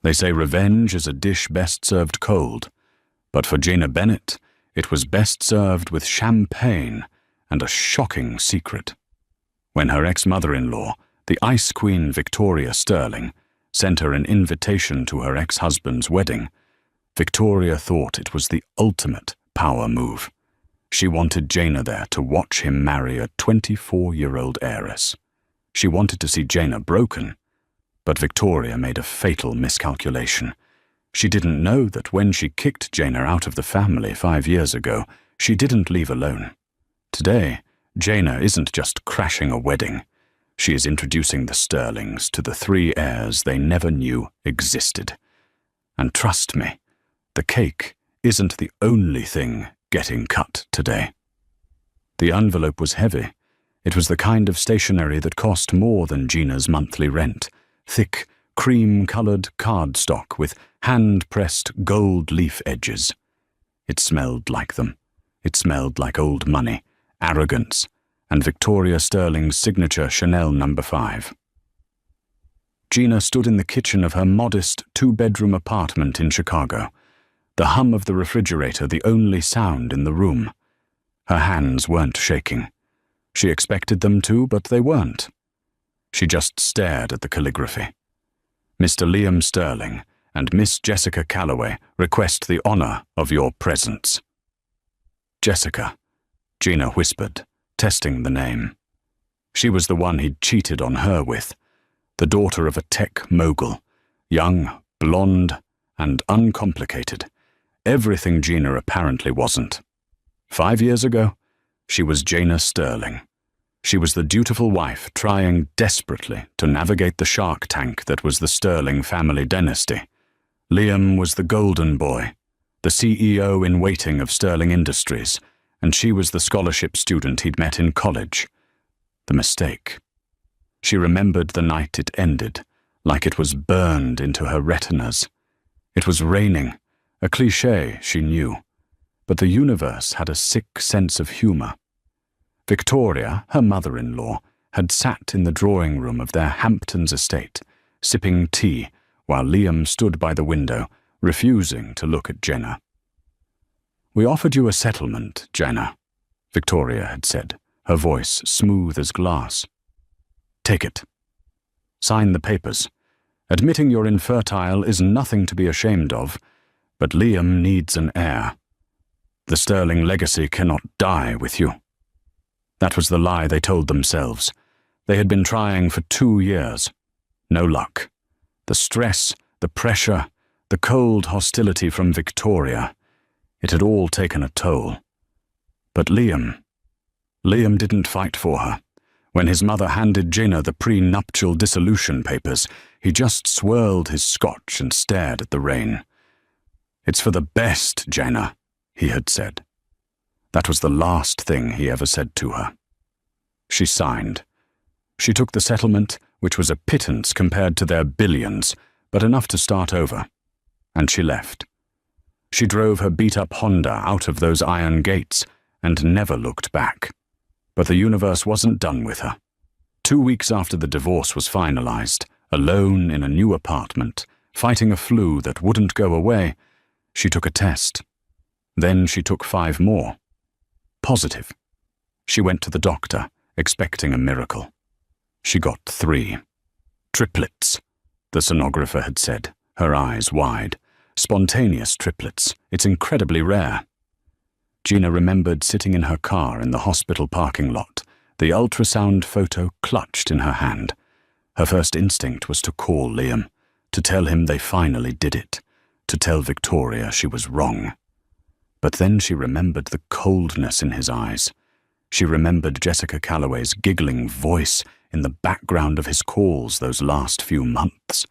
They say revenge is a dish best served cold, but for Gina Bennett, it was best served with champagne and a shocking secret. When her ex-mother-in-law, the Ice Queen Victoria Sterling, sent her an invitation to her ex-husband's wedding, Victoria thought it was the ultimate power move. She wanted Jaina there to watch him marry a 24-year-old heiress. She wanted to see Jaina broken, but Victoria made a fatal miscalculation. She didn't know that when she kicked Jaina out of the family 5 years ago, she didn't leave alone. Today, Jaina isn't just crashing a wedding. She is introducing the Sterlings to the 3 heirs they never knew existed. And trust me, the cake isn't the only thing getting cut today. The envelope was heavy. It was the kind of stationery that cost more than Gina's monthly rent. Thick, cream-colored cardstock with hand-pressed gold leaf edges. It smelled like them. It smelled like old money, arrogance, and Victoria Sterling's signature Chanel No. 5. Gina stood in the kitchen of her modest 2-bedroom apartment in Chicago, the hum of the refrigerator the only sound in the room. Her hands weren't shaking. She expected them to, but they weren't. She just stared at the calligraphy. Mr. Liam Sterling and Miss Jessica Calloway request the honor of your presence. Jessica, Gina whispered, testing the name. She was the one he'd cheated on her with, the daughter of a tech mogul, young, blonde, and uncomplicated. Everything Gina apparently wasn't. 5 years ago, she was Jaina Sterling. She was the dutiful wife trying desperately to navigate the shark tank that was the Sterling family dynasty. Liam was the golden boy, the CEO in waiting of Sterling Industries, and she was the scholarship student he'd met in college. The mistake. She remembered the night it ended, like it was burned into her retinas. It was raining, a cliché she knew, but the universe had a sick sense of humor. Victoria, her mother-in-law, had sat in the drawing room of their Hamptons estate, sipping tea, while Liam stood by the window, refusing to look at Jenna. "We offered you a settlement, Jenna," Victoria had said, her voice smooth as glass. "Take it. Sign the papers. Admitting you're infertile is nothing to be ashamed of, but Liam needs an heir. The Sterling legacy cannot die with you." That was the lie they told themselves. They had been trying for 2 years. No luck. The stress, the pressure, the cold hostility from Victoria, it had all taken a toll. But Liam didn't fight for her. When his mother handed Gina the prenuptial dissolution papers, he just swirled his scotch and stared at the rain. "It's for the best, Jaina," he had said. That was the last thing he ever said to her. She signed. She took the settlement, which was a pittance compared to their billions, but enough to start over. And she left. She drove her beat-up Honda out of those iron gates and never looked back. But the universe wasn't done with her. 2 weeks after the divorce was finalized, alone in a new apartment, fighting a flu that wouldn't go away, she took a test. Then she took 5 more. Positive. She went to the doctor, expecting a miracle. She got 3. Triplets, the sonographer had said, her eyes wide. Spontaneous triplets. It's incredibly rare. Gina remembered sitting in her car in the hospital parking lot, the ultrasound photo clutched in her hand. Her first instinct was to call Liam, to tell him they finally did it, to tell Victoria she was wrong. But then she remembered the coldness in his eyes. She remembered Jessica Calloway's giggling voice in the background of his calls those last few months.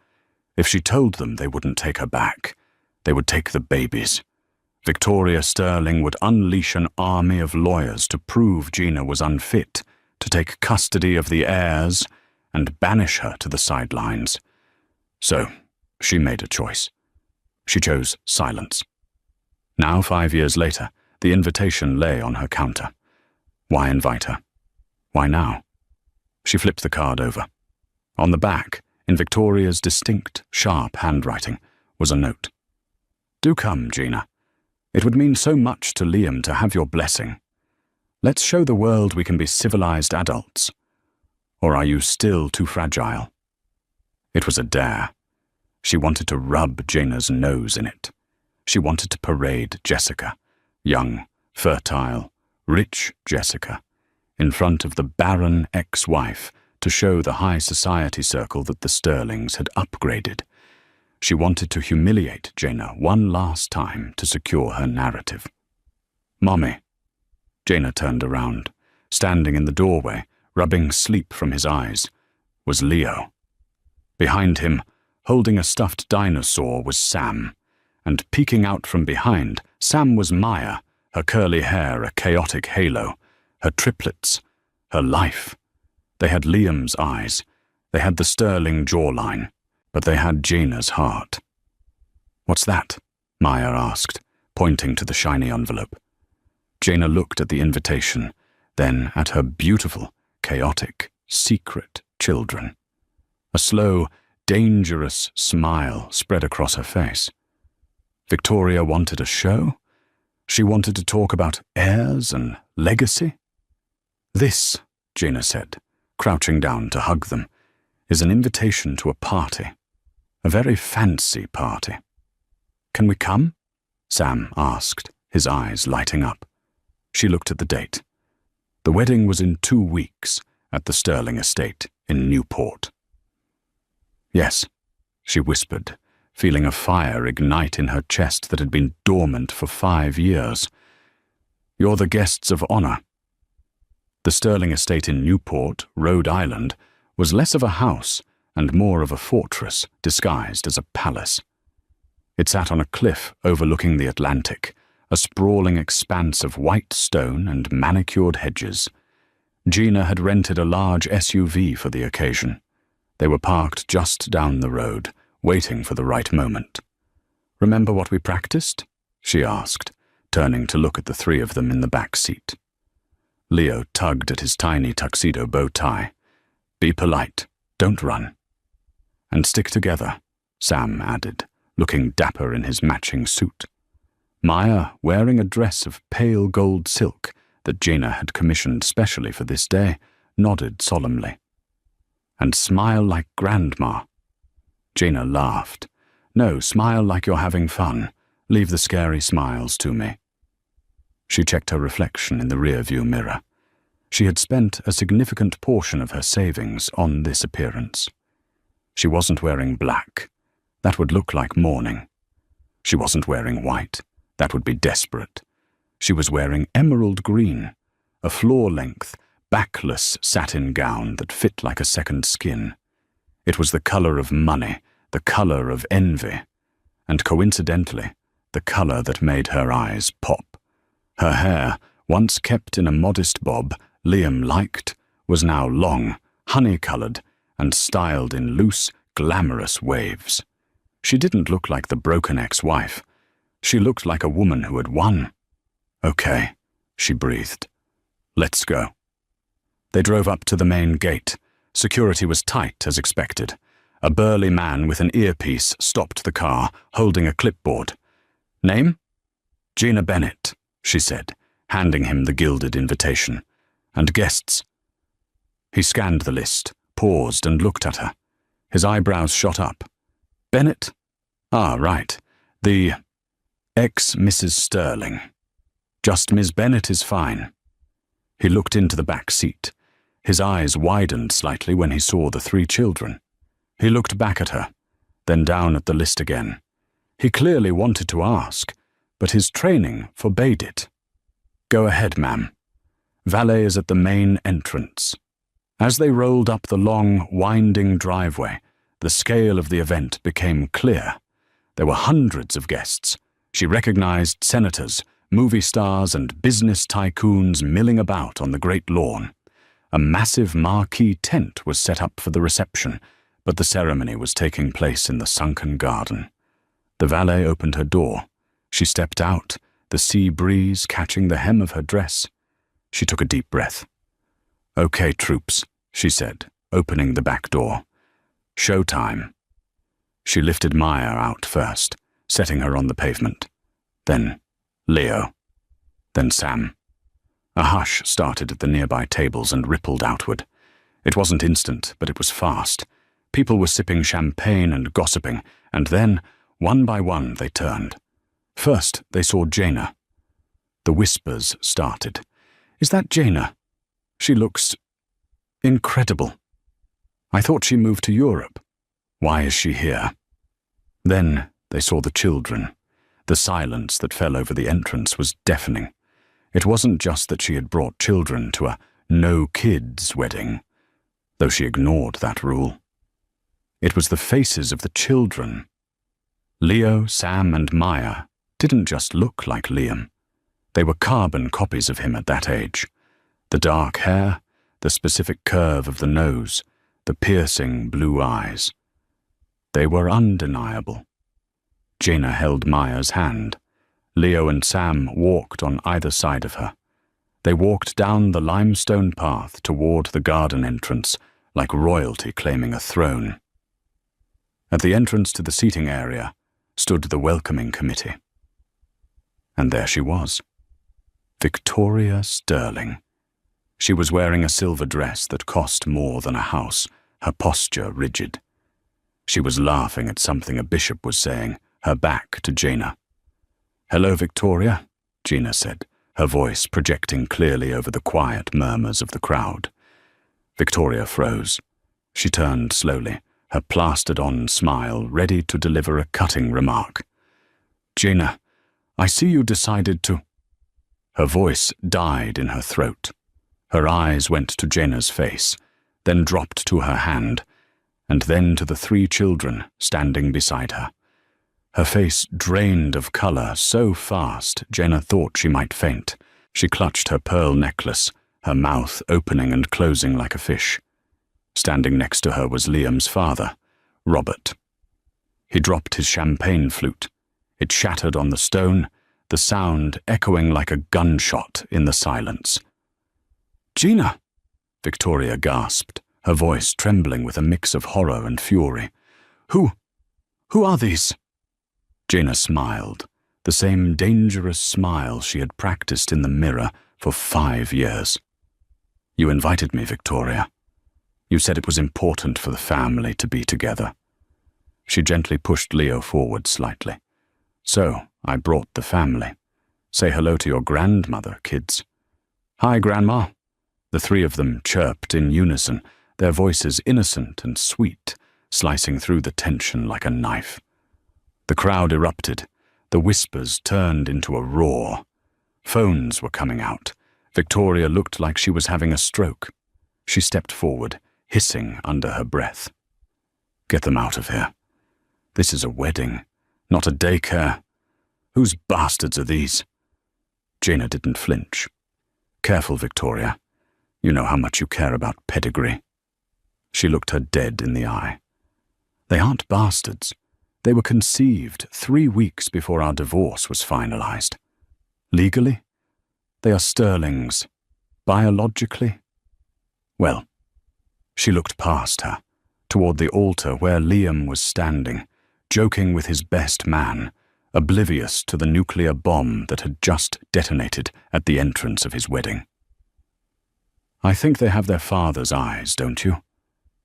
If she told them they wouldn't take her back, they would take the babies. Victoria Sterling would unleash an army of lawyers to prove Gina was unfit, to take custody of the heirs and banish her to the sidelines. So, she made a choice. She chose silence. Now, 5 years later, the invitation lay on her counter. Why invite her? Why now? She flipped the card over. On the back, In Victoria's distinct, sharp handwriting was a note. "Do come, Gina. It would mean so much to Liam to have your blessing. Let's show the world we can be civilized adults. Or are you still too fragile?" It was a dare. She wanted to rub Gina's nose in it. She wanted to parade Jessica, young, fertile, rich Jessica, in front of the barren ex-wife to show the high society circle that the Sterlings had upgraded. She wanted to humiliate Gina one last time to secure her narrative. "Mommy." Gina turned around. Standing in the doorway, rubbing sleep from his eyes, was Leo. Behind him, holding a stuffed dinosaur, was Sam, and peeking out from behind, Sam was Maya, her curly hair a chaotic halo, her triplets, her life. They had Liam's eyes, they had the Sterling jawline, but they had Gina's heart. "What's that?" Maya asked, pointing to the shiny envelope. Gina looked at the invitation, then at her beautiful, chaotic, secret children. A slow, dangerous smile spread across her face. Victoria wanted a show? She wanted to talk about heirs and legacy? "This," Gina said, crouching down to hug them, "is an invitation to a party. A very fancy party." "Can we come?" Sam asked, his eyes lighting up. She looked at the date. The wedding was in 2 weeks at the Sterling estate in Newport. "Yes," she whispered, feeling a fire ignite in her chest that had been dormant for 5 years. "You're the guests of honor." The Sterling estate in Newport, Rhode Island, was less of a house and more of a fortress disguised as a palace. It sat on a cliff overlooking the Atlantic, a sprawling expanse of white stone and manicured hedges. Gina had rented a large SUV for the occasion. They were parked just down the road, waiting for the right moment. "Remember what we practiced?" she asked, turning to look at the 3 of them in the back seat. Leo tugged at his tiny tuxedo bow tie. "Be polite, don't run." "And stick together," Sam added, looking dapper in his matching suit. Maya, wearing a dress of pale gold silk that Gina had commissioned specially for this day, nodded solemnly. "And smile like Grandma." Gina laughed. "No, smile like you're having fun. Leave the scary smiles to me." She checked her reflection in the rear-view mirror. She had spent a significant portion of her savings on this appearance. She wasn't wearing black. That would look like mourning. She wasn't wearing white. That would be desperate. She was wearing emerald green, a floor-length, backless satin gown that fit like a second skin. It was the color of money, the color of envy, and coincidentally, the color that made her eyes pop. Her hair, once kept in a modest bob Liam liked, was now long, honey-colored, and styled in loose, glamorous waves. She didn't look like the broken ex-wife. She looked like a woman who had won. "Okay," she breathed. "Let's go." They drove up to the main gate. Security was tight, as expected. A burly man with an earpiece stopped the car, holding a clipboard. "Name?" "Gina Bennett," she said, handing him the gilded invitation. "And guests?" He scanned the list, paused and looked at her. His eyebrows shot up. "Bennett? Ah, right. The ex-Mrs. Sterling. Just Miss Bennett is fine." He looked into the back seat. His eyes widened slightly when he saw the 3 children. He looked back at her, then down at the list again. He clearly wanted to ask, but his training forbade it. "Go ahead, ma'am. Valet is at the main entrance." As they rolled up the long, winding driveway, the scale of the event became clear. There were hundreds of guests. She recognized senators, movie stars, and business tycoons milling about on the great lawn. A massive marquee tent was set up for the reception, but the ceremony was taking place in the sunken garden. The valet opened her door. She stepped out, the sea breeze catching the hem of her dress. She took a deep breath. "Okay, troops," she said, opening the back door. Showtime. She lifted Maya out first, setting her on the pavement. Then Leo. Then Sam. A hush started at the nearby tables and rippled outward. It wasn't instant, but it was fast. People were sipping champagne and gossiping, and then, one by one, they turned. First, they saw Jaina. The whispers started. "Is that Jaina? She looks incredible. I thought she moved to Europe. Why is she here?" Then they saw the children. The silence that fell over the entrance was deafening. It wasn't just that she had brought children to a no-kids wedding, though she ignored that rule. It was the faces of the children. Leo, Sam, and Maya didn't just look like Liam. They were carbon copies of him at that age. The dark hair, the specific curve of the nose, the piercing blue eyes. They were undeniable. Jaina held Maya's hand. Leo and Sam walked on either side of her. They walked down the limestone path toward the garden entrance, like royalty claiming a throne. At the entrance to the seating area stood the welcoming committee. And there she was, Victoria Sterling. She was wearing a silver dress that cost more than a house, her posture rigid. She was laughing at something a bishop was saying, her back to Jaina. "Hello, Victoria," Jaina said, her voice projecting clearly over the quiet murmurs of the crowd. Victoria froze. She turned slowly, her plastered-on smile ready to deliver a cutting remark. "Jaina, I see you decided to—" Her voice died in her throat. Her eyes went to Jaina's face, then dropped to her hand, and then to the 3 children standing beside her. Her face drained of color so fast Jaina thought she might faint. She clutched her pearl necklace, her mouth opening and closing like a fish. Standing next to her was Liam's father, Robert. He dropped his champagne flute. It shattered on the stone, the sound echoing like a gunshot in the silence. "Jaina!" Victoria gasped, her voice trembling with a mix of horror and fury. Who are these?" Jaina smiled, the same dangerous smile she had practiced in the mirror for 5 years. "You invited me, Victoria. You said it was important for the family to be together." She gently pushed Leo forward slightly. "So, I brought the family. Say hello to your grandmother, kids." "Hi, Grandma." The 3 of them chirped in unison, their voices innocent and sweet, slicing through the tension like a knife. The crowd erupted. The whispers turned into a roar. Phones were coming out. Victoria looked like she was having a stroke. She stepped forward, hissing under her breath. "Get them out of here. This is a wedding, not a daycare. Whose bastards are these?" Jaina didn't flinch. "Careful, Victoria. You know how much you care about pedigree." She looked her dead in the eye. "They aren't bastards. They were conceived 3 weeks before our divorce was finalized. Legally, they are Sterlings. Biologically, well." She looked past her, toward the altar where Liam was standing, joking with his best man, oblivious to the nuclear bomb that had just detonated at the entrance of his wedding. "I think they have their father's eyes, don't you?"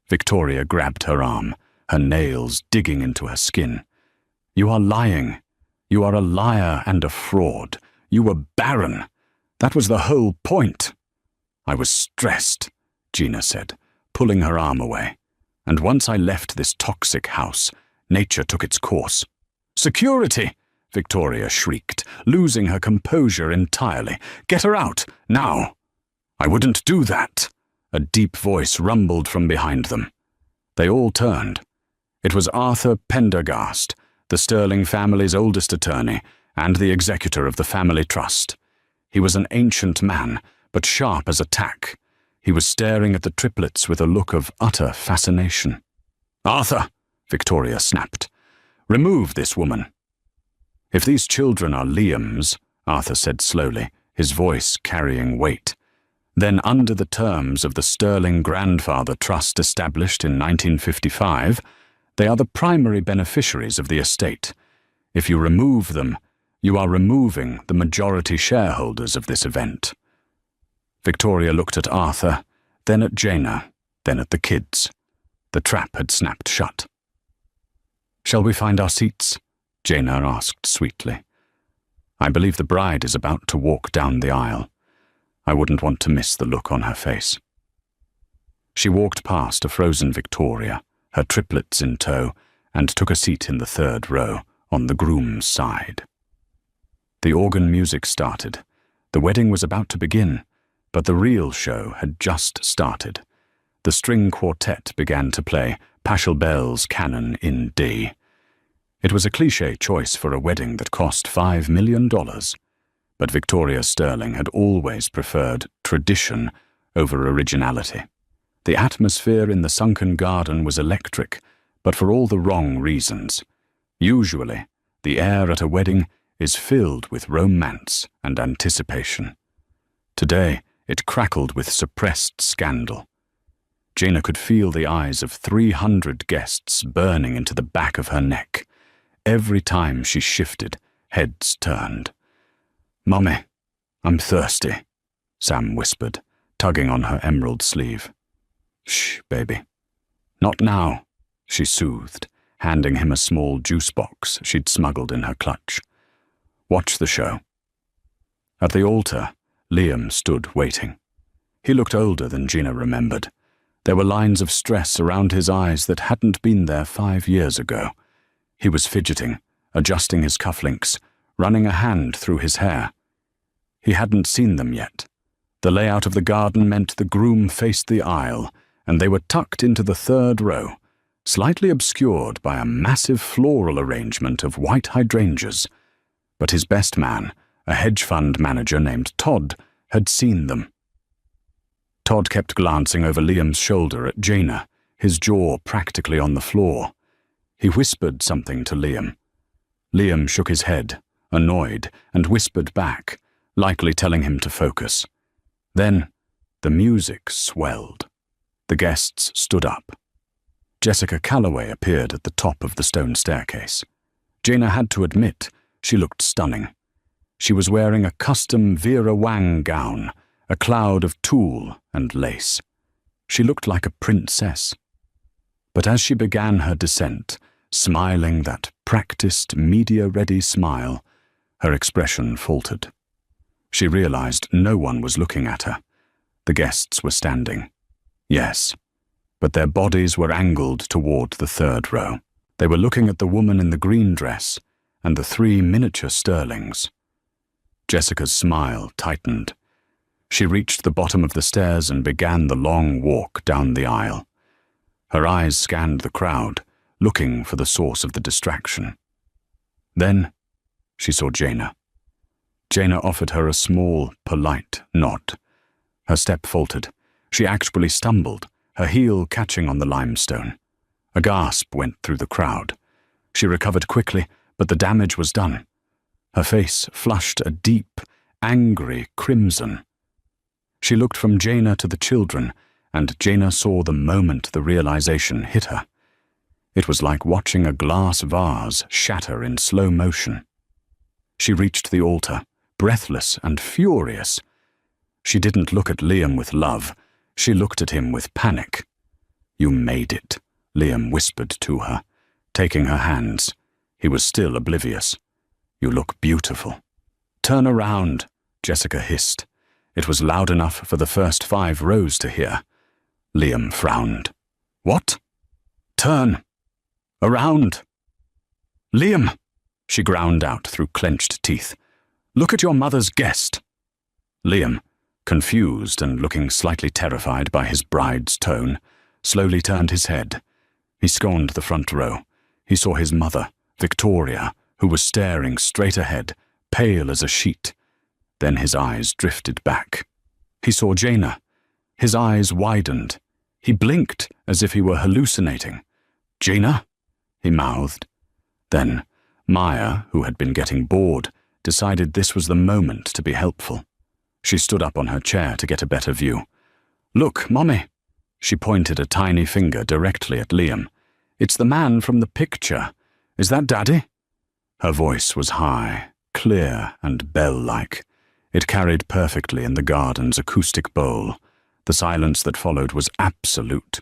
Victoria grabbed her arm, her nails digging into her skin. "You are lying. You are a liar and a fraud. You were barren. That was the whole point." "I was stressed," Jaina said, pulling her arm away. "And once I left this toxic house, nature took its course." "Security!" Victoria shrieked, losing her composure entirely. "Get her out, now!" "I wouldn't do that," a deep voice rumbled from behind them. They all turned. It was Arthur Pendergast, the Sterling family's oldest attorney and the executor of the family trust. He was an ancient man, but sharp as a tack. He was staring at the triplets with a look of utter fascination. "Arthur," Victoria snapped, "remove this woman." "If these children are Liam's," Arthur said slowly, his voice carrying weight, Then, under the terms of the Sterling Grandfather Trust established in 1955, they are the primary beneficiaries of the estate. If you remove them, you are removing the majority shareholders of this event. Victoria looked at Arthur, then at Jaina, then at the kids. The trap had snapped shut. "Shall we find our seats?" Jaina asked sweetly. "I believe the bride is about to walk down the aisle. I wouldn't want to miss the look on her face." She walked past a frozen Victoria, her triplets in tow, and took a seat in the third row, on the groom's side. The organ music started. The wedding was about to begin, but the real show had just started. The string quartet began to play Pachelbel's Canon in D. It was a cliché choice for a wedding that cost $5 million, but Victoria Sterling had always preferred tradition over originality. The atmosphere in the sunken garden was electric, but for all the wrong reasons. Usually, the air at a wedding is filled with romance and anticipation. Today, it crackled with suppressed scandal. Jaina could feel the eyes of 300 guests burning into the back of her neck. Every time she shifted, heads turned. "Mummy, I'm thirsty," Sam whispered, tugging on her emerald sleeve. "Shh, baby." "Not now," she soothed, handing him a small juice box she'd smuggled in her clutch. "Watch the show." At the altar, Liam stood waiting. He looked older than Gina remembered. There were lines of stress around his eyes that hadn't been there 5 years ago. He was fidgeting, adjusting his cufflinks, running a hand through his hair. He hadn't seen them yet. The layout of the garden meant the groom faced the aisle, and they were tucked into the third row, slightly obscured by a massive floral arrangement of white hydrangeas. But his best man, a hedge fund manager named Todd, had seen them. Todd kept glancing over Liam's shoulder at Jaina, his jaw practically on the floor. He whispered something to Liam. Liam shook his head, annoyed, and whispered back, likely telling him to focus. Then, the music swelled. The guests stood up. Jessica Calloway appeared at the top of the stone staircase. Jaina had to admit she looked stunning. She was wearing a custom Vera Wang gown, a cloud of tulle and lace. She looked like a princess. But as she began her descent, smiling that practiced, media-ready smile, her expression faltered. She realized no one was looking at her. The guests were standing. Yes, but their bodies were angled toward the third row. They were looking at the woman in the green dress and the 3 miniature Sterlings. Jessica's smile tightened. She reached the bottom of the stairs and began the long walk down the aisle. Her eyes scanned the crowd, looking for the source of the distraction. Then she saw Jaina. Jaina offered her a small, polite nod. Her step faltered. She actually stumbled, her heel catching on the limestone. A gasp went through the crowd. She recovered quickly, but the damage was done. Her face flushed a deep, angry crimson. She looked from Jaina to the children, and Jaina saw the moment the realization hit her. It was like watching a glass vase shatter in slow motion. She reached the altar, breathless and furious. She didn't look at Liam with love. She looked at him with panic. "You made it," Liam whispered to her, taking her hands. He was still oblivious. "You look beautiful." "Turn around," Jessica hissed. It was loud enough for the first 5 rows to hear. Liam frowned. "What?" "Turn. Around." "Liam," she ground out through clenched teeth. "Look at your mother's guest." Liam, confused and looking slightly terrified by his bride's tone, slowly turned his head. He scanned the front row. He saw his mother, Victoria, who was staring straight ahead, pale as a sheet. Then his eyes drifted back. He saw Jaina. His eyes widened. He blinked as if he were hallucinating. "Jaina?" he mouthed. Then Maya, who had been getting bored, decided this was the moment to be helpful. She stood up on her chair to get a better view. "Look, Mommy." She pointed a tiny finger directly at Liam. "It's the man from the picture. Is that Daddy?" Her voice was high, clear and bell-like. It carried perfectly in the garden's acoustic bowl. The silence that followed was absolute.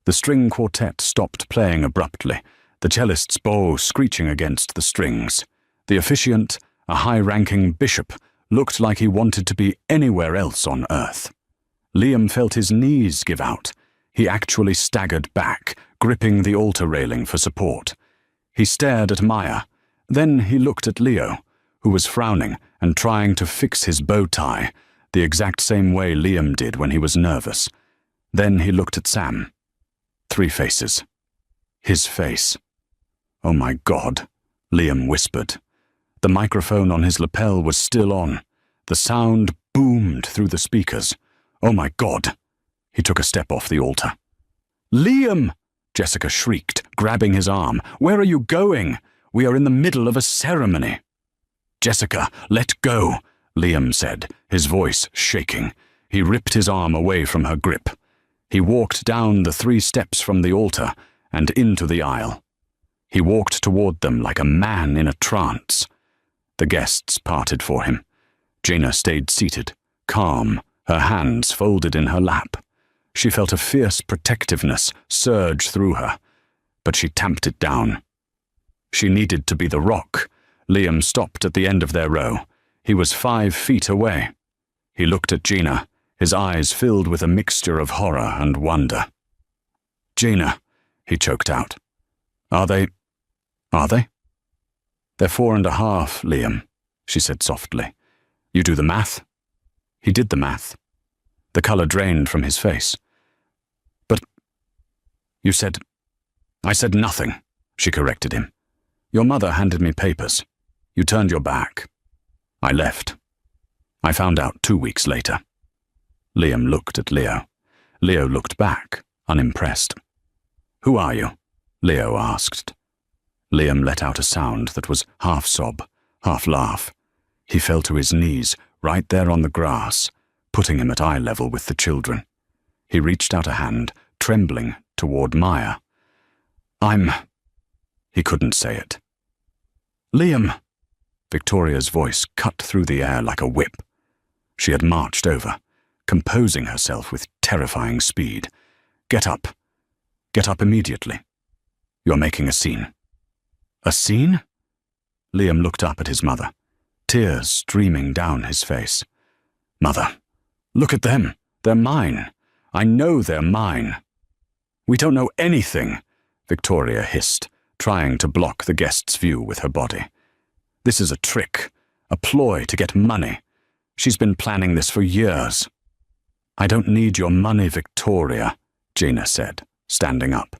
The string quartet stopped playing abruptly, the cellist's bow screeching against the strings. The officiant, a high-ranking bishop, looked like he wanted to be anywhere else on earth. Liam felt his knees give out. He actually staggered back, gripping the altar railing for support. He stared at Maya. Then he looked at Leo, who was frowning and trying to fix his bow tie, the exact same way Liam did when he was nervous. Then he looked at Sam. 3 faces. His face. "Oh my God," Liam whispered. The microphone on his lapel was still on. The sound boomed through the speakers. "Oh my God." He took a step off the altar. "Liam!" Jessica shrieked, grabbing his arm. "Where are you going? We are in the middle of a ceremony." "Jessica, let go," Liam said, his voice shaking. He ripped his arm away from her grip. He walked down the 3 steps from the altar and into the aisle. He walked toward them like a man in a trance. The guests parted for him. Jaina stayed seated, calm, her hands folded in her lap. She felt a fierce protectiveness surge through her, but she tamped it down. She needed to be the rock. Liam stopped at the end of their row. He was 5 feet away. He looked at Jaina, his eyes filled with a mixture of horror and wonder. "Jaina," he choked out. Are they? "They're 4.5, Liam," she said softly. "You do the math?" He did the math. The color drained from his face. "But you said—" "I said nothing," she corrected him. "Your mother handed me papers. You turned your back. I left. I found out 2 weeks later." Liam looked at Leo. Leo looked back, unimpressed. "Who are you?" Leo asked. Liam let out a sound that was half sob, half laugh. He fell to his knees, right there on the grass, putting him at eye level with the children. He reached out a hand, trembling, toward Maya. He couldn't say it. "Liam!" Victoria's voice cut through the air like a whip. She had marched over, composing herself with terrifying speed. "Get up. Get up immediately. You're making a scene." "A scene?" Liam looked up at his mother, tears streaming down his face. "Mother, look at them. They're mine. I know they're mine." "We don't know anything," Victoria hissed, trying to block the guest's view with her body. "This is a trick, a ploy to get money. She's been planning this for years." "I don't need your money, Victoria," Jaina said, standing up.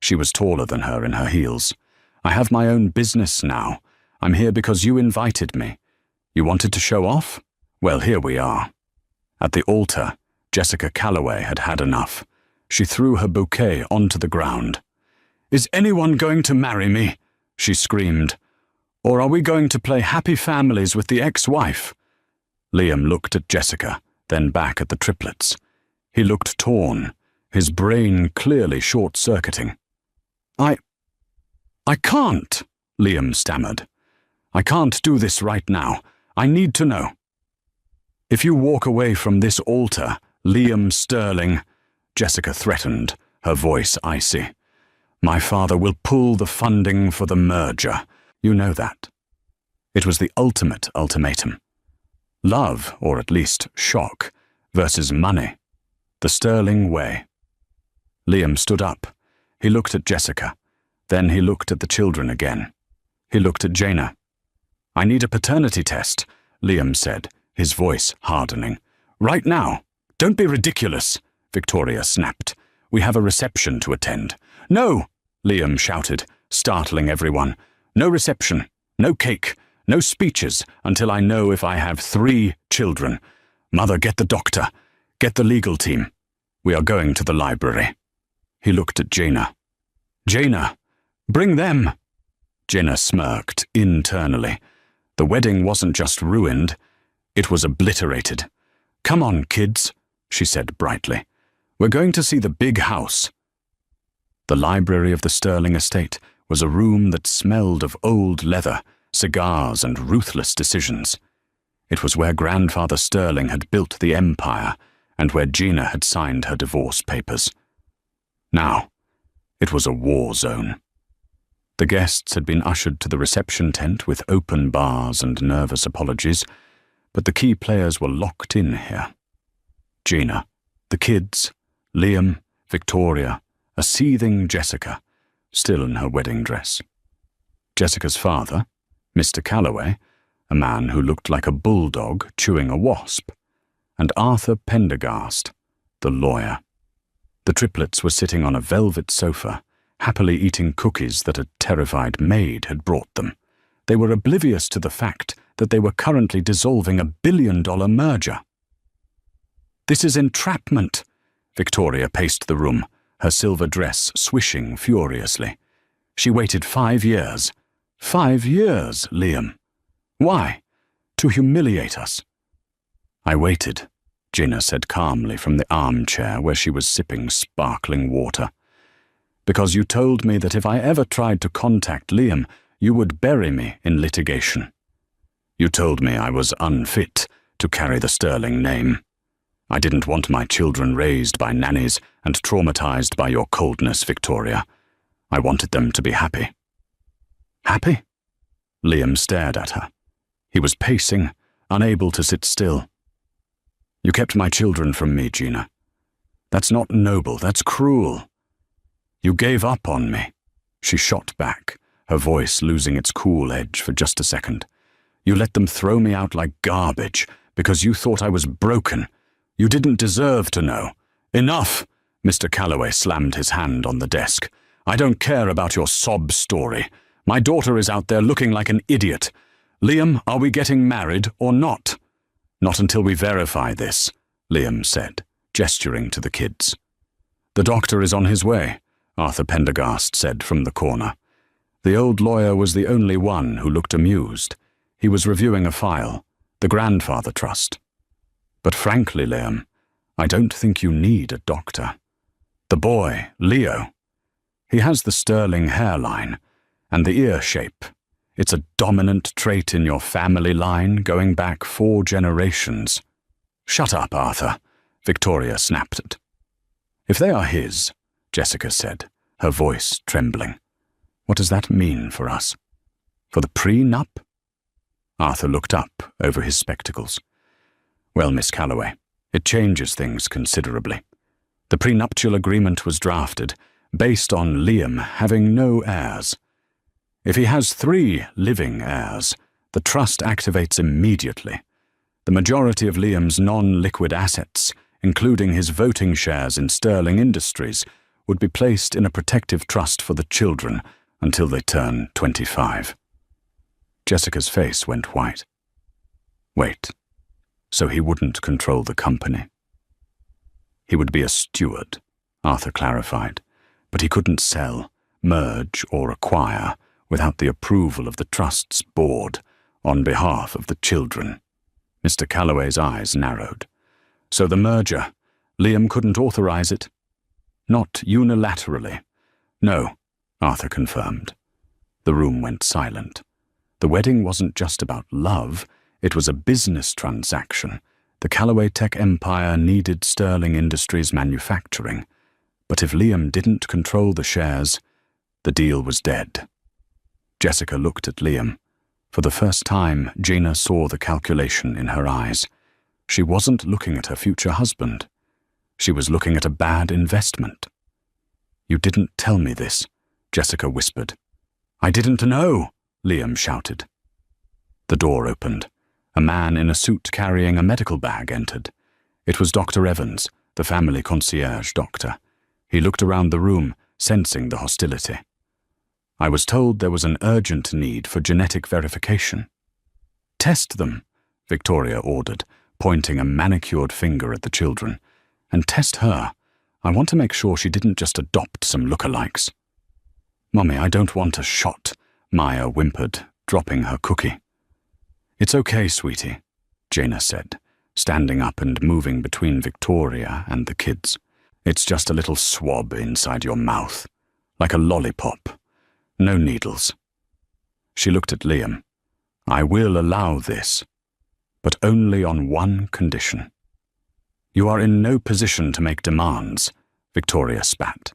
She was taller than her in her heels. "I have my own business now. I'm here because you invited me. You wanted to show off? Well, here we are." At the altar, Jessica Calloway had had enough. She threw her bouquet onto the ground. "Is anyone going to marry me?" she screamed. "Or are we going to play happy families with the ex-wife?" Liam looked at Jessica, then back at the triplets. He looked torn, his brain clearly short-circuiting. I can't," Liam stammered. "I can't do this right now. I need to know." "If you walk away from this altar, Liam Sterling," Jessica threatened, her voice icy, "my father will pull the funding for the merger. You know that." It was the ultimate ultimatum. Love, or at least shock, versus money. The Sterling way. Liam stood up. He looked at Jessica. Then he looked at the children again. He looked at Jaina. "I need a paternity test," Liam said, his voice hardening. "Right now. Don't be ridiculous," Victoria snapped. "We have a reception to attend." "No!" Liam shouted, startling everyone. "No reception, no cake, no speeches until I know if I have 3 children. Mother, get the doctor. Get the legal team. We are going to the library." He looked at Jaina. "Jaina, bring them." Jaina smirked internally. The wedding wasn't just ruined, It was obliterated. "Come on, kids," she said brightly. "We're going to see the big house." The library of the Sterling estate was a room that smelled of old leather, cigars, and ruthless decisions. It was where Grandfather Sterling had built the empire and where Gina had signed her divorce papers. Now, it was a war zone. The guests had been ushered to the reception tent with open bars and nervous apologies, but the key players were locked in here. Gina, the kids, Liam, Victoria, a seething Jessica, still in her wedding dress. Jessica's father, Mr. Calloway, a man who looked like a bulldog chewing a wasp, and Arthur Pendergast, the lawyer. The triplets were sitting on a velvet sofa, happily eating cookies that a terrified maid had brought them. They were oblivious to the fact that they were currently dissolving $1 billion merger. "This is entrapment," Victoria paced the room, her silver dress swishing furiously. "She waited 5 years. 5 years, Liam. Why? To humiliate us." "I waited," Gina said calmly from the armchair where she was sipping sparkling water, "because you told me that if I ever tried to contact Liam, you would bury me in litigation. You told me I was unfit to carry the Sterling name. I didn't want my children raised by nannies and traumatized by your coldness, Victoria. I wanted them to be happy." "Happy?" Liam stared at her. He was pacing, unable to sit still. "You kept my children from me, Gina. That's not noble, that's cruel. You gave up on me." She shot back, her voice losing its cool edge for just a second. "You let them throw me out like garbage because you thought I was broken. You didn't deserve to know. Enough!" Mr. Calloway slammed his hand on the desk. "I don't care about your sob story. My daughter is out there looking like an idiot. Liam, are we getting married or not?" "Not until we verify this," Liam said, gesturing to the kids. "The doctor is on his way," Arthur Pendergast said from the corner. The old lawyer was the only one who looked amused. He was reviewing a file, the grandfather trust. "But frankly, Liam, I don't think you need a doctor. The boy, Leo, he has the Sterling hairline and the ear shape. It's a dominant trait in your family line going back 4 generations. "Shut up, Arthur," Victoria snapped it. "If they are his," Jessica said, her voice trembling, "what does that mean for us? For the prenup?" Arthur looked up over his spectacles. "Well, Miss Calloway, it changes things considerably. The prenuptial agreement was drafted based on Liam having no heirs. If he has 3 living heirs, the trust activates immediately. The majority of Liam's non-liquid assets, including his voting shares in Sterling Industries, would be placed in a protective trust for the children until they turn 25. Jessica's face went white. "Wait. So he wouldn't control the company?" "He would be a steward," Arthur clarified, "but he couldn't sell, merge, or acquire without the approval of the trust's board on behalf of the children." Mr. Calloway's eyes narrowed. "So the merger, Liam couldn't authorize it?" "Not unilaterally. No," Arthur confirmed. The room went silent. The wedding wasn't just about love, it was a business transaction. The Calloway tech empire needed Sterling Industries manufacturing, but if Liam didn't control the shares, the deal was dead. Jessica looked at Liam. For the first time, Gina saw the calculation in her eyes. She wasn't looking at her future husband. She was looking at a bad investment. "You didn't tell me this," Jessica whispered. "I didn't know," Liam shouted. The door opened. A man in a suit carrying a medical bag entered. It was Dr. Evans, the family concierge doctor. He looked around the room, sensing the hostility. "I was told there was an urgent need for genetic verification." "Test them," Victoria ordered, pointing a manicured finger at the children. "And test her. I want to make sure she didn't just adopt some lookalikes." "Mummy, I don't want a shot," Maya whimpered, dropping her cookie. "It's okay, sweetie," Jaina said, standing up and moving between Victoria and the kids. It's just a little swab inside your mouth, like a lollipop. No needles. She looked at Liam. I will allow this, but only on one condition. You are in no position to make demands, Victoria spat.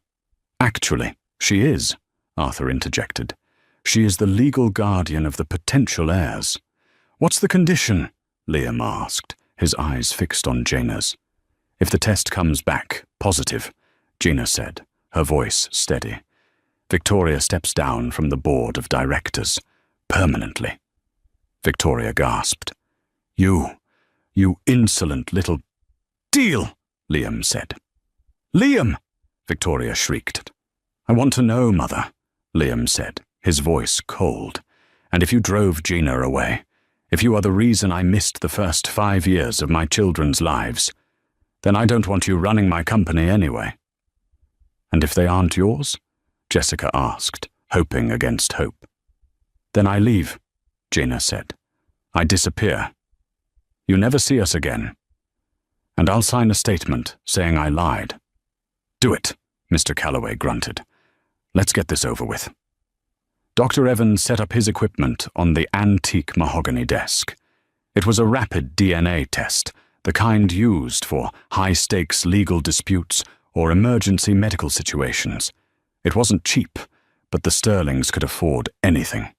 Actually, she is, Arthur interjected. She is the legal guardian of the potential heirs. What's the condition? Liam asked, his eyes fixed on Jaina's. If the test comes back positive, Jaina said, her voice steady. Victoria steps down from the board of directors, permanently. Victoria gasped. You insolent little... Deal, Liam said. Liam! Victoria shrieked. I want to know, Mother, Liam said, his voice cold. And if you drove Gina away, if you are the reason I missed the first 5 years of my children's lives, then I don't want you running my company anyway. And if they aren't yours? Jessica asked, hoping against hope. Then I leave, Gina said. I disappear. You never see us again. And I'll sign a statement saying I lied. Do it, Mr. Calloway grunted. Let's get this over with. Dr. Evans set up his equipment on the antique mahogany desk. It was a rapid DNA test, the kind used for high-stakes legal disputes or emergency medical situations. It wasn't cheap, but the Sterlings could afford anything.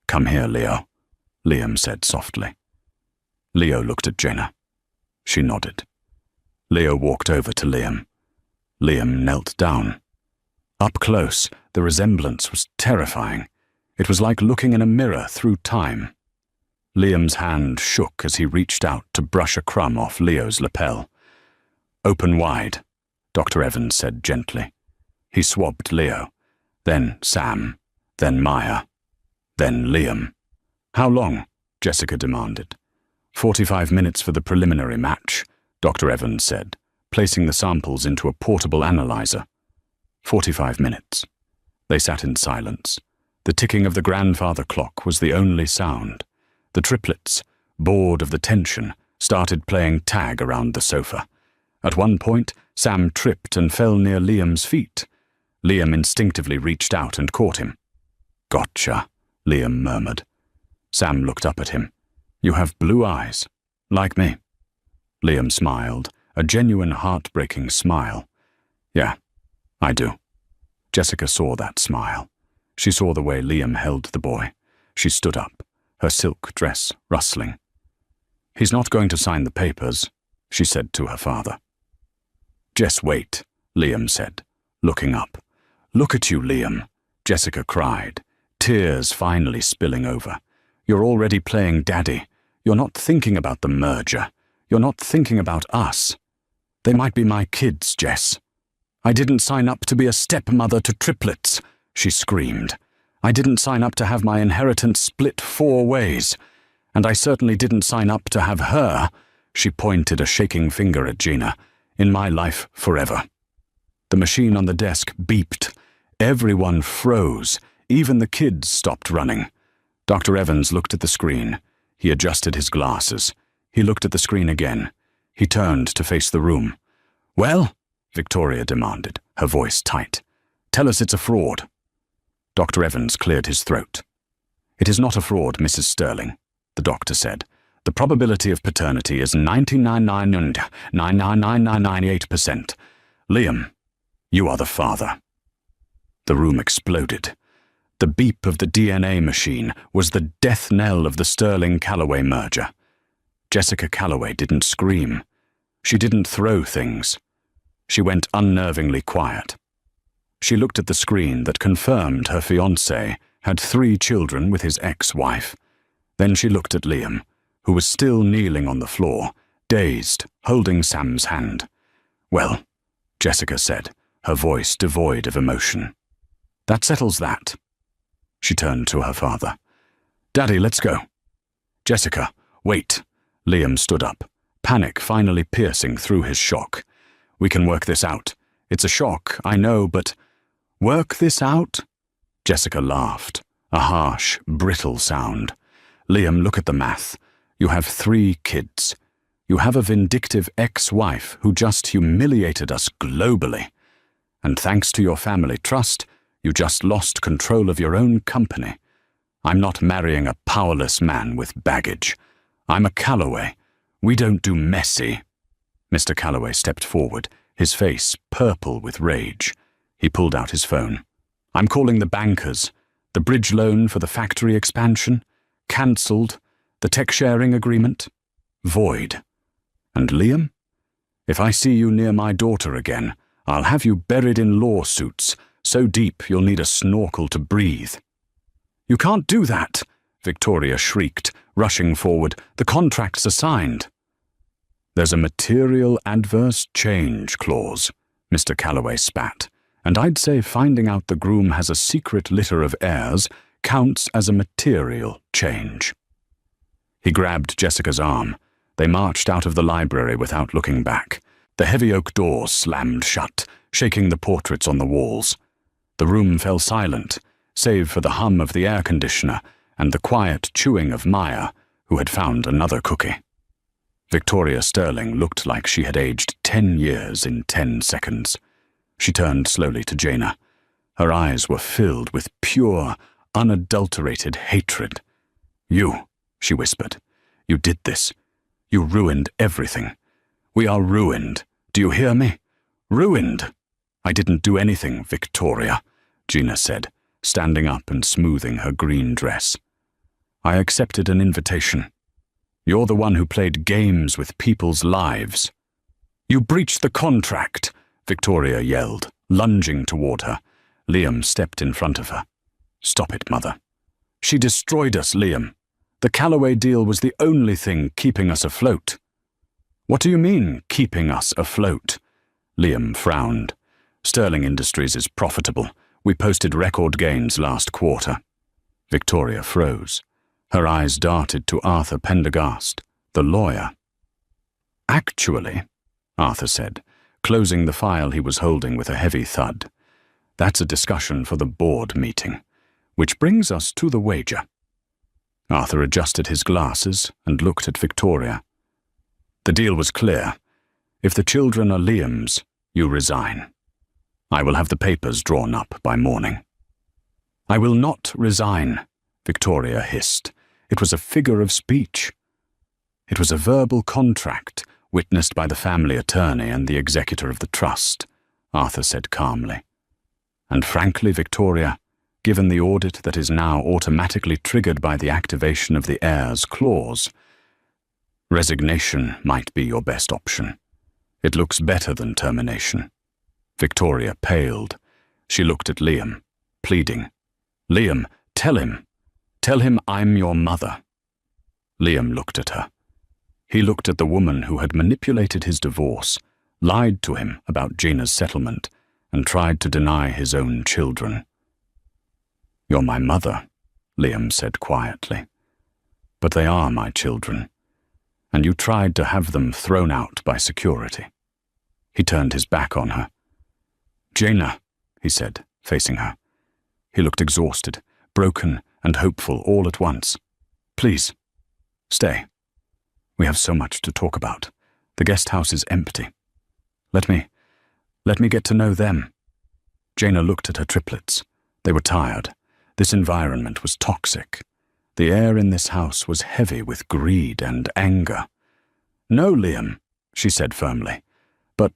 Come here, Leo, Liam said softly. Leo looked at Jaina. She nodded. Leo walked over to Liam. Liam knelt down. Up close, the resemblance was terrifying. It was like looking in a mirror through time. Liam's hand shook as he reached out to brush a crumb off Leo's lapel. Open wide, Dr. Evans said gently. He swabbed Leo, then Sam, then Maya, then Liam. How long? Jessica demanded. 45 minutes for the preliminary match, Dr. Evans said, placing the samples into a portable analyzer. 45 minutes. They sat in silence. The ticking of the grandfather clock was the only sound. The triplets, bored of the tension, started playing tag around the sofa. At one point, Sam tripped and fell near Liam's feet. Liam instinctively reached out and caught him. Gotcha, Liam murmured. Sam looked up at him. You have blue eyes, like me. Liam smiled, a genuine heartbreaking smile. Yeah, I do. Jessica saw that smile. She saw the way Liam held the boy. She stood up, her silk dress rustling. He's not going to sign the papers, she said to her father. Just wait, Liam said, looking up. Look at you, Liam, Jessica cried, tears finally spilling over. You're already playing daddy. You're not thinking about the merger. You're not thinking about us. They might be my kids, Jess. I didn't sign up to be a stepmother to triplets, she screamed. I didn't sign up to have my inheritance split 4 ways. And I certainly didn't sign up to have her, she pointed a shaking finger at Gina, in my life forever. The machine on the desk beeped. Everyone froze. Even the kids stopped running. Dr. Evans looked at the screen. He adjusted his glasses. He looked at the screen again. He turned to face the room. Well? Victoria demanded, her voice tight. Tell us it's a fraud. Dr. Evans cleared his throat. It is not a fraud, Mrs. Sterling, the doctor said. The probability of paternity is 99.99998%. Liam, you are the father. The room exploded. The beep of the DNA machine was the death knell of the Sterling-Calloway merger. Jessica Calloway didn't scream. She didn't throw things. She went unnervingly quiet. She looked at the screen that confirmed her fiancé had 3 children with his ex-wife. Then she looked at Liam, who was still kneeling on the floor, dazed, holding Sam's hand. Well, Jessica said, her voice devoid of emotion. That settles that. She turned to her father. Daddy, let's go. Jessica, wait. Liam stood up, panic finally piercing through his shock. We can work this out. It's a shock, I know, but... Work this out? Jessica laughed, a harsh, brittle sound. Liam, look at the math. You have 3 kids. You have a vindictive ex-wife who just humiliated us globally. And thanks to your family trust, you just lost control of your own company. I'm not marrying a powerless man with baggage. I'm a Calloway. We don't do messy. Mr. Calloway stepped forward, his face purple with rage. He pulled out his phone. I'm calling the bankers. The bridge loan for the factory expansion? Cancelled. The tech-sharing agreement? Void. And Liam? If I see you near my daughter again, I'll have you buried in lawsuits, so deep you'll need a snorkel to breathe. You can't do that, Victoria shrieked, rushing forward. The contracts are signed. There's a material adverse change clause, Mr. Calloway spat, and I'd say finding out the groom has a secret litter of heirs counts as a material change. He grabbed Jessica's arm. They marched out of the library without looking back. The heavy oak door slammed shut, shaking the portraits on the walls. The room fell silent, save for the hum of the air conditioner and the quiet chewing of Maya, who had found another cookie. Victoria Sterling looked like she had aged 10 years in 10 seconds. She turned slowly to Jaina. Her eyes were filled with pure, unadulterated hatred. You, she whispered, you did this. You ruined everything. We are ruined. Do you hear me? Ruined. I didn't do anything, Victoria, Gina said, standing up and smoothing her green dress. I accepted an invitation. You're the one who played games with people's lives. You breached the contract, Victoria yelled, lunging toward her. Liam stepped in front of her. Stop it, Mother. She destroyed us, Liam. The Calloway deal was the only thing keeping us afloat. What do you mean, keeping us afloat? Liam frowned. Sterling Industries is profitable. We posted record gains last quarter. Victoria froze. Her eyes darted to Arthur Pendergast, the lawyer. Actually, Arthur said, closing the file he was holding with a heavy thud, that's a discussion for the board meeting, which brings us to the wager. Arthur adjusted his glasses and looked at Victoria. The deal was clear. If the children are Liam's, you resign. I will have the papers drawn up by morning. I will not resign, Victoria hissed. It was a figure of speech. It was a verbal contract witnessed by the family attorney and the executor of the trust, Arthur said calmly. And frankly, Victoria, given the audit that is now automatically triggered by the activation of the heirs clause, resignation might be your best option. It looks better than termination. Victoria paled. She looked at Liam, pleading. Liam, tell him. Tell him I'm your mother. Liam looked at her. He looked at the woman who had manipulated his divorce, lied to him about Gina's settlement, and tried to deny his own children. You're my mother, Liam said quietly. But they are my children, and you tried to have them thrown out by security. He turned his back on her. Jaina, he said, facing her. He looked exhausted, broken, and hopeful all at once. Please, stay. We have so much to talk about. The guest house is empty. Let me get to know them. Jaina looked at her triplets. They were tired. This environment was toxic. The air in this house was heavy with greed and anger. No, Liam, she said firmly. But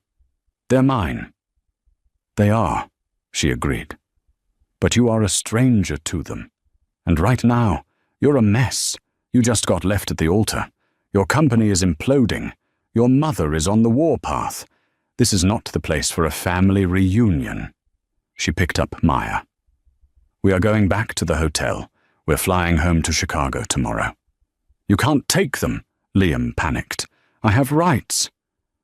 they're mine. They are, she agreed. But you are a stranger to them. And right now, you're a mess. You just got left at the altar. Your company is imploding. Your mother is on the warpath. This is not the place for a family reunion. She picked up Maya. We are going back to the hotel. We're flying home to Chicago tomorrow. You can't take them, Liam panicked. I have rights.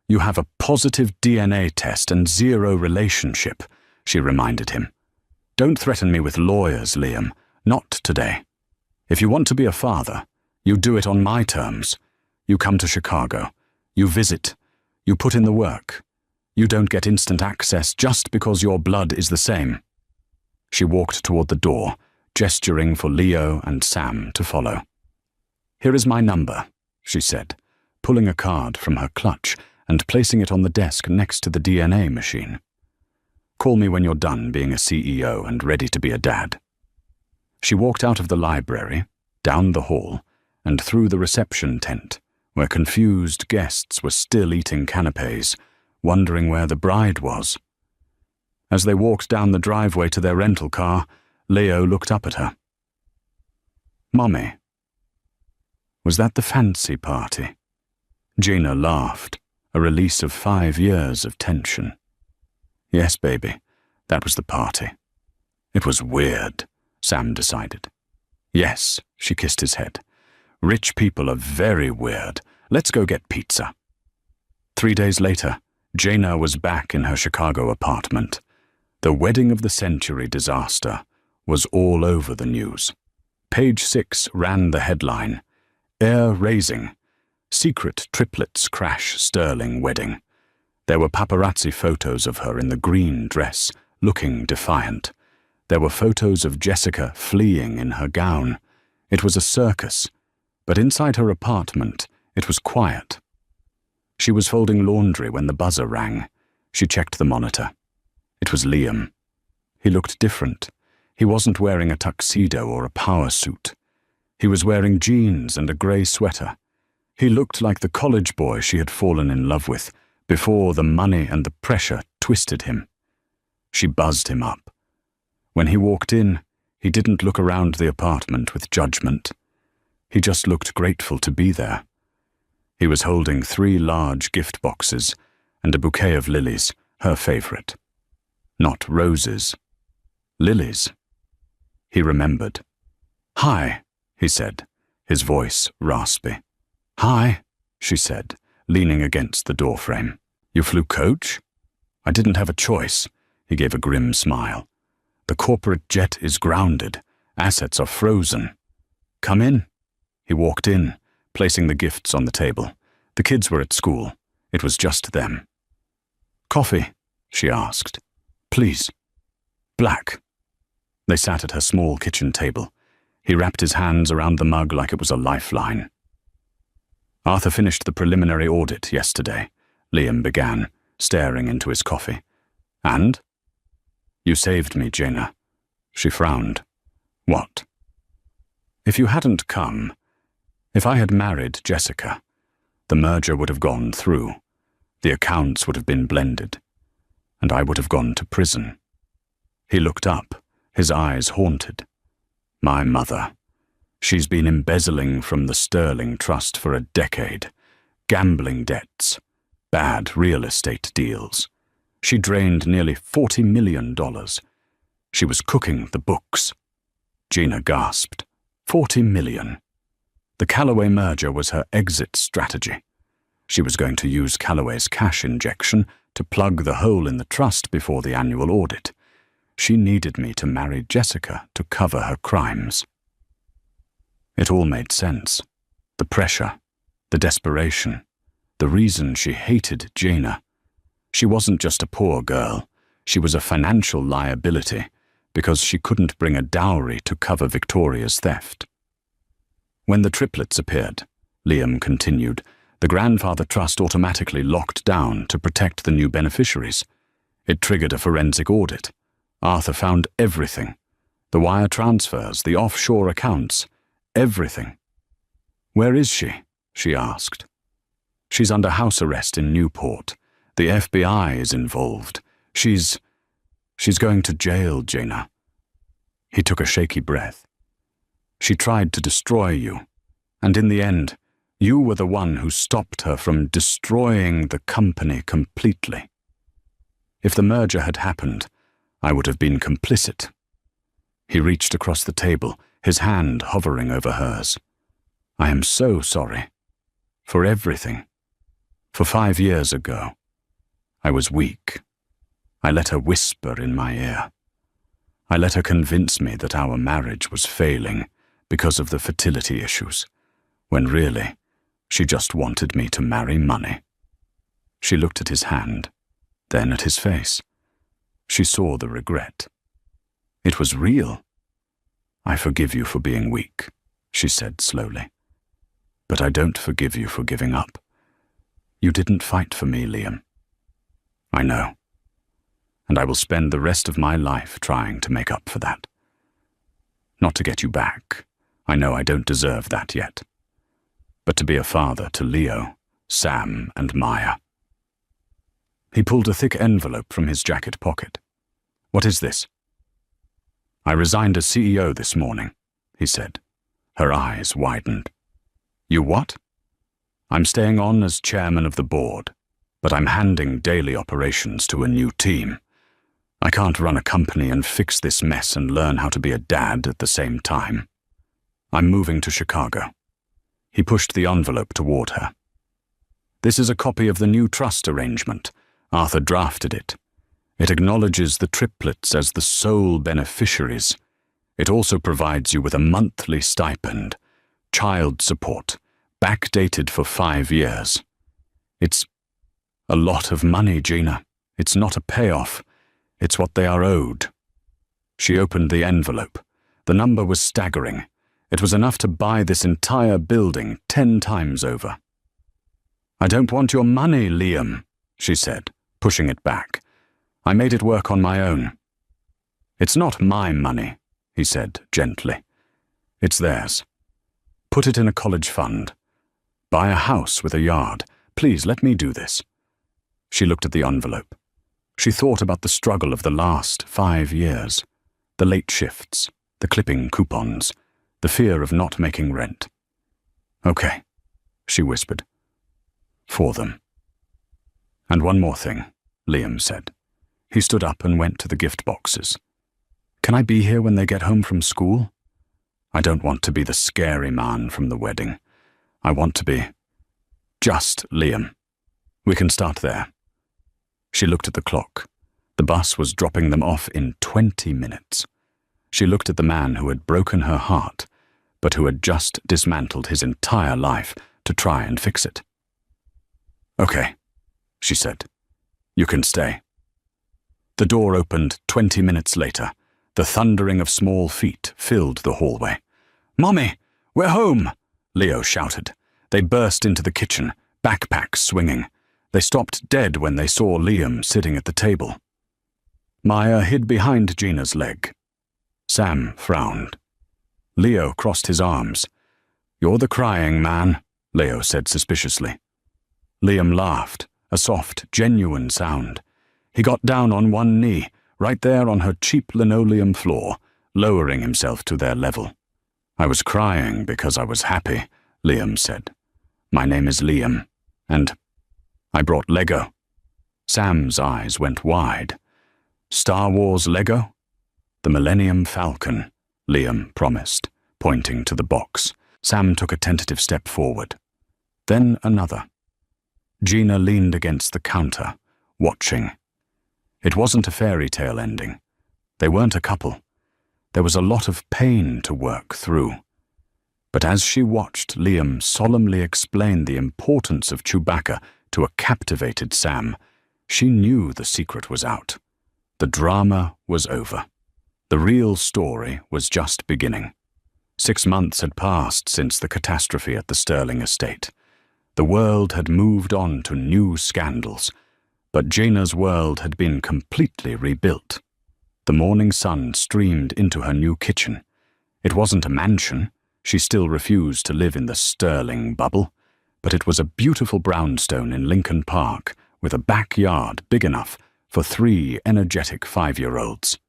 You have a positive DNA test and zero relationship, she reminded him. Don't threaten me with lawyers, Liam. Not today. If you want to be a father, you do it on my terms. You come to Chicago. You visit. You put in the work. You don't get instant access just because your blood is the same. She walked toward the door, gesturing for Leo and Sam to follow. Here is my number, she said, pulling a card from her clutch and placing it on the desk next to the DNA machine. Call me when you're done being a CEO and ready to be a dad. She walked out of the library, down the hall, and through the reception tent, where confused guests were still eating canapés, wondering where the bride was. As they walked down the driveway to their rental car, Leo looked up at her. "Mommy, was that the fancy party?" Gina laughed, a release of 5 years of tension. "Yes, baby, that was the party." It was weird, Sam decided. "Yes," she kissed his head. "Rich people are very weird. Let's go get pizza." 3 days later, Gina was back in her Chicago apartment. The wedding of the century disaster was all over the news. Page 6 ran the headline, "Air Raising, Secret Triplets Crash Sterling Wedding." There were paparazzi photos of her in the green dress, looking defiant. There were photos of Jessica fleeing in her gown. It was a circus, but inside her apartment, it was quiet. She was folding laundry when the buzzer rang. She checked the monitor. It was Liam. He looked different. He wasn't wearing a tuxedo or a power suit. He was wearing jeans and a grey sweater. He looked like the college boy she had fallen in love with before the money and the pressure twisted him. She buzzed him up. When he walked in, he didn't look around the apartment with judgment. He just looked grateful to be there. He was holding 3 large gift boxes and a bouquet of lilies, her favorite. Not roses. Lilies. He remembered. "Hi," he said, his voice raspy. "Hi," she said, leaning against the doorframe. "You flew coach?" "I didn't have a choice," he gave a grim smile. "The corporate jet is grounded. Assets are frozen." "Come in." He walked in, placing the gifts on the table. The kids were at school. It was just them. "Coffee?" she asked. "Please." "Black." They sat at her small kitchen table. He wrapped his hands around the mug like it was a lifeline. "Arthur finished the preliminary audit yesterday," Liam began, staring into his coffee. "And?" "You saved me, Gina." She frowned. "What?" "If you hadn't come, if I had married Jessica, the merger would have gone through. The accounts would have been blended, and I would have gone to prison." He looked up, his eyes haunted. "My mother. She's been embezzling from the Sterling Trust for a decade. Gambling debts, bad real estate deals. She drained nearly $40 million. She was cooking the books." Gina gasped. $40 million. The Callaway merger was her exit strategy. She was going to use Callaway's cash injection to plug the hole in the trust before the annual audit. She needed me to marry Jessica to cover her crimes. It all made sense. The pressure, the desperation, the reason she hated Gina. She wasn't just a poor girl. She was a financial liability because she couldn't bring a dowry to cover Victoria's theft. When the triplets appeared, Liam continued, the grandfather trust automatically locked down to protect the new beneficiaries. It triggered a forensic audit. Arthur found everything. The wire transfers, the offshore accounts, everything. "Where is she?" she asked. "She's under house arrest in Newport. The FBI is involved. She's going to jail, Gina." He took a shaky breath. "She tried to destroy you, and in the end, you were the one who stopped her from destroying the company completely. If the merger had happened, I would have been complicit." He reached across the table, his hand hovering over hers. "I am so sorry. For everything. For 5 years ago. I was weak. I let her whisper in my ear. I let her convince me that our marriage was failing because of the fertility issues, when really, she just wanted me to marry money." She looked at his hand, then at his face. She saw the regret. It was real. "I forgive you for being weak," she said slowly. But I don't forgive you for giving up. You didn't fight for me, Liam. I know. And I will spend the rest of my life trying to make up for that. Not to get you back. I know I don't deserve that yet. But to be a father to Leo, Sam, and Maya. He pulled a thick envelope from his jacket pocket. What is this? I resigned as CEO this morning, he said. Her eyes widened. You what? I'm staying on as chairman of the board, but I'm handing daily operations to a new team. I can't run a company and fix this mess and learn how to be a dad at the same time. I'm moving to Chicago. He pushed the envelope toward her. This is a copy of the new trust arrangement. Arthur drafted it. It acknowledges the triplets as the sole beneficiaries. It also provides you with a monthly stipend, child support, backdated for 5 years. It's a lot of money, Gina. It's not a payoff. It's what they are owed. She opened the envelope. The number was staggering. It was enough to buy this entire building 10 times over. I don't want your money, Liam, she said, pushing it back. I made it work on my own. It's not my money, he said gently. It's theirs. Put it in a college fund. Buy a house with a yard. Please let me do this. She looked at the envelope. She thought about the struggle of the last 5 years, the late shifts, the clipping coupons, the fear of not making rent. Okay, she whispered. For them. And one more thing, Liam said. He stood up and went to the gift boxes. Can I be here when they get home from school? I don't want to be the scary man from the wedding. I want to be just Liam. We can start there. She looked at the clock. The bus was dropping them off in 20 minutes. She looked at the man who had broken her heart, but who had just dismantled his entire life to try and fix it. Okay, she said. You can stay. The door opened 20 minutes later. The thundering of small feet filled the hallway. Mommy, we're home, Leo shouted. They burst into the kitchen, backpacks swinging. They stopped dead when they saw Liam sitting at the table. Maya hid behind Gina's leg. Sam frowned. Leo crossed his arms. You're the crying man, Leo said suspiciously. Liam laughed, a soft, genuine sound. He got down on one knee, right there on her cheap linoleum floor, lowering himself to their level. I was crying because I was happy, Liam said. My name is Liam, and I brought Lego. Sam's eyes went wide. Star Wars Lego? The Millennium Falcon, Liam promised, pointing to the box. Sam took a tentative step forward. Then another. Gina leaned against the counter, watching. It wasn't a fairy tale ending. They weren't a couple. There was a lot of pain to work through. But as she watched Liam solemnly explain the importance of Chewbacca to a captivated Sam, she knew the secret was out. The drama was over. The real story was just beginning. 6 months had passed since the catastrophe at the Sterling estate. The world had moved on to new scandals, but Gina's world had been completely rebuilt. The morning sun streamed into her new kitchen. It wasn't a mansion. She still refused to live in the Sterling bubble, but it was a beautiful brownstone in Lincoln Park with a backyard big enough for 3 energetic 5-year-olds.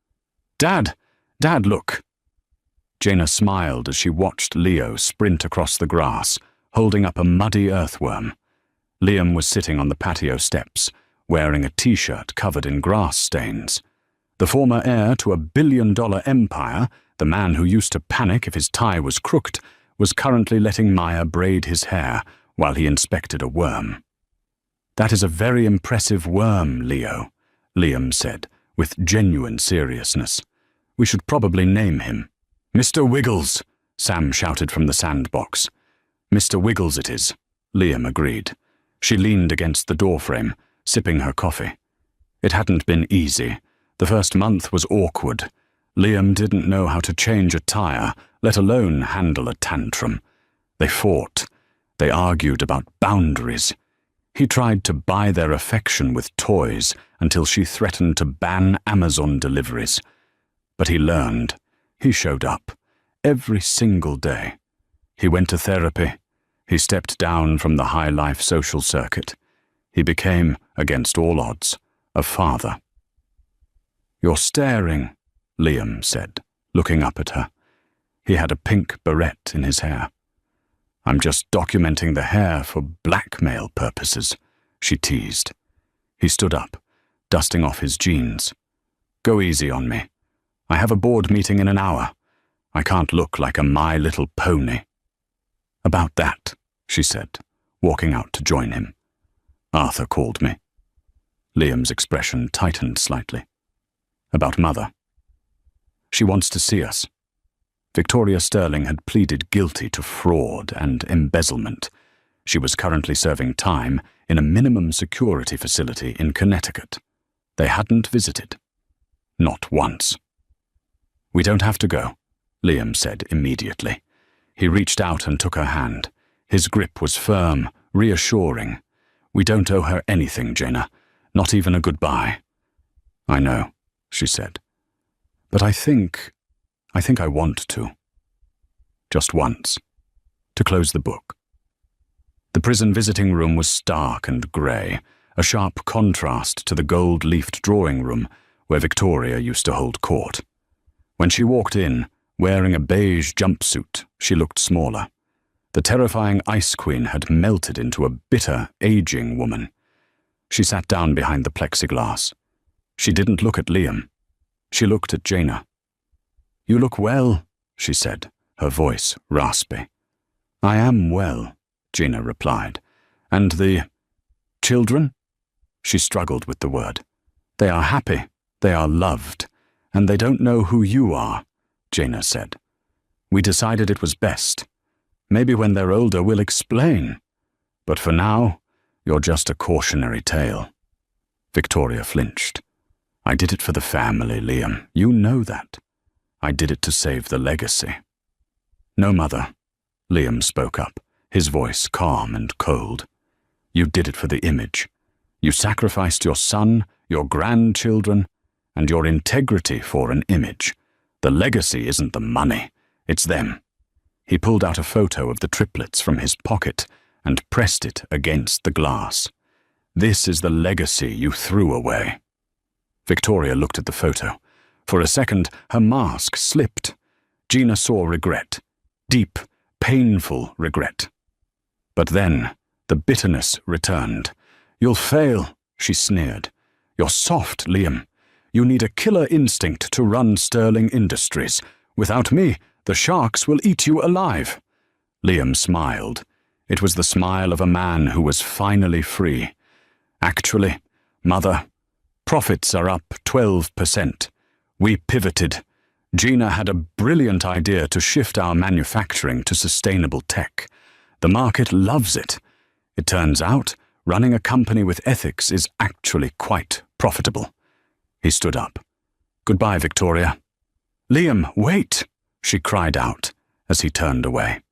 Dad! Dad, look! Gina smiled as she watched Leo sprint across the grass, holding up a muddy earthworm. Liam was sitting on the patio steps, wearing a t-shirt covered in grass stains. The former heir to a billion-dollar empire, the man who used to panic if his tie was crooked, was currently letting Maya braid his hair while he inspected a worm. That is a very impressive worm, Leo, Liam said, with genuine seriousness. We should probably name him. Mr. Wiggles, Sam shouted from the sandbox. Mr. Wiggles it is, Liam agreed. She leaned against the doorframe, sipping her coffee. It hadn't been easy. The first month was awkward. Liam didn't know how to change a tire, let alone handle a tantrum. They fought. They argued about boundaries. He tried to buy their affection with toys until she threatened to ban Amazon deliveries. But he learned. He showed up. Every single day. He went to therapy. He stepped down from the high-life social circuit. He became, against all odds, a father. "You're staring," Liam said, looking up at her. He had a pink beret in his hair. "I'm just documenting the hair for blackmail purposes," she teased. He stood up, dusting off his jeans. "Go easy on me. I have a board meeting in an hour. I can't look like a My Little Pony." "About that," she said, walking out to join him. "Arthur called me." Liam's expression tightened slightly. "About Mother. She wants to see us." Victoria Sterling had pleaded guilty to fraud and embezzlement. She was currently serving time in a minimum security facility in Connecticut. They hadn't visited. Not once. "We don't have to go," Liam said immediately. He reached out and took her hand. His grip was firm, reassuring. "We don't owe her anything, Jaina. Not even a goodbye." "I know," she said. "But I think I want to. Just once. To close the book." The prison visiting room was stark and grey, a sharp contrast to the gold-leafed drawing room where Victoria used to hold court. When she walked in, wearing a beige jumpsuit, she looked smaller. The terrifying Ice Queen had melted into a bitter, aging woman. She sat down behind the plexiglass. She didn't look at Liam. She looked at Jaina. "You look well," she said, her voice raspy. "I am well," Jaina replied. "And the children?" She struggled with the word. "They are happy, they are loved, and they don't know who you are," Jaina said. "We decided it was best. Maybe when they're older we'll explain. But for now, you're just a cautionary tale." Victoria flinched. "I did it for the family, Liam. You know that. I did it to save the legacy." "No, Mother," Liam spoke up, his voice calm and cold. "You did it for the image. You sacrificed your son, your grandchildren, and your integrity for an image. The legacy isn't the money, it's them." He pulled out a photo of the triplets from his pocket and pressed it against the glass. "This is the legacy you threw away." Victoria looked at the photo. For a second, her mask slipped. Jaina saw regret. Deep, painful regret. But then, the bitterness returned. "You'll fail," she sneered. "You're soft, Liam. You need a killer instinct to run Sterling Industries. Without me, the sharks will eat you alive." Liam smiled. It was the smile of a man who was finally free. "Actually, Mother, profits are up 12%. We pivoted. Jaina had a brilliant idea to shift our manufacturing to sustainable tech. The market loves it. It turns out, running a company with ethics is actually quite profitable." He stood up. "Goodbye, Victoria." "Liam, wait!" she cried out as he turned away.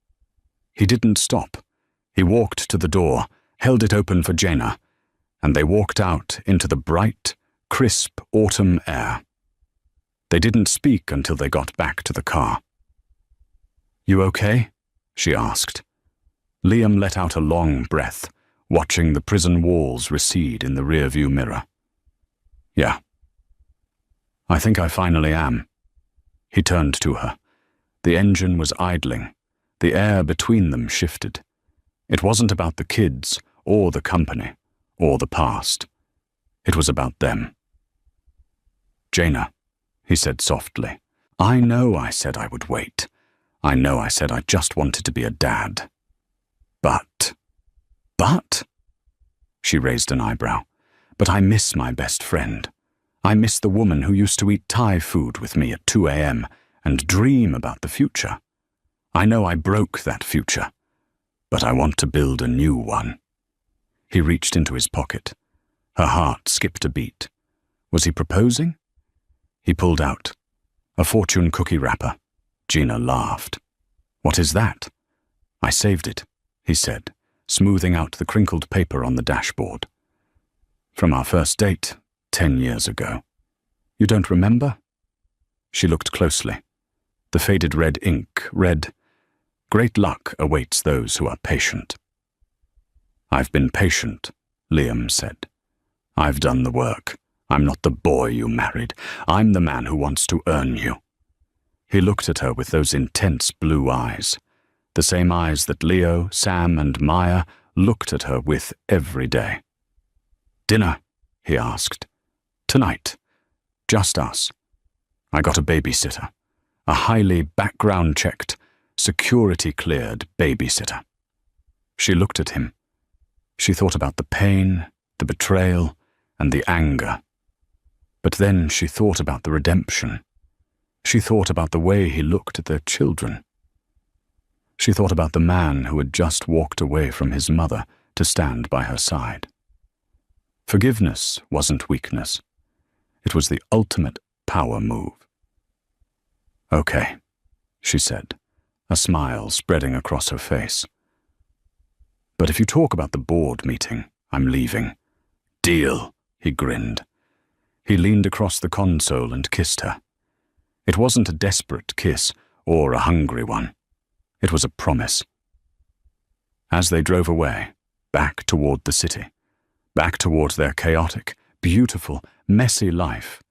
He didn't stop. He walked to the door, held it open for Jaina, and they walked out into the bright, crisp autumn air. They didn't speak until they got back to the car. "You okay?" she asked. Liam let out a long breath, watching the prison walls recede in the rearview mirror. "Yeah. I think I finally am." He turned to her. The engine was idling. The air between them shifted. It wasn't about the kids, or the company, or the past. It was about them. "Jaina," he said softly, "I know I said I would wait. I know I said I just wanted to be a dad. But? She raised an eyebrow. "But I miss my best friend. I miss the woman who used to eat Thai food with me at 2 a.m. and dream about the future. I know I broke that future, but I want to build a new one." He reached into his pocket. Her heart skipped a beat. Was he proposing? He pulled out a fortune cookie wrapper. Jaina laughed. "What is that?" "I saved it. he said, smoothing out the crinkled paper on the dashboard. From our first date, 10 years ago. You don't remember? She looked closely. The faded red ink read, "Great luck awaits those who are patient." "I've been patient," Liam said. "I've done the work. I'm not the boy you married. I'm the man who wants to earn you." He looked at her with those intense blue eyes, the same eyes that Leo, Sam, and Maya looked at her with every day. "Dinner?" he asked. "Tonight. Just us. I got a babysitter. A highly background-checked, security-cleared babysitter." She looked at him. She thought about the pain, the betrayal, and the anger. But then she thought about the redemption. She thought about the way he looked at their children. She thought about the man who had just walked away from his mother to stand by her side. Forgiveness wasn't weakness. It was the ultimate power move. "Okay," she said, a smile spreading across her face. "But if you talk about the board meeting, I'm leaving." "Deal," he grinned. He leaned across the console and kissed her. It wasn't a desperate kiss or a hungry one. It was a promise. As they drove away, back toward the city, back toward their chaotic, beautiful, messy life,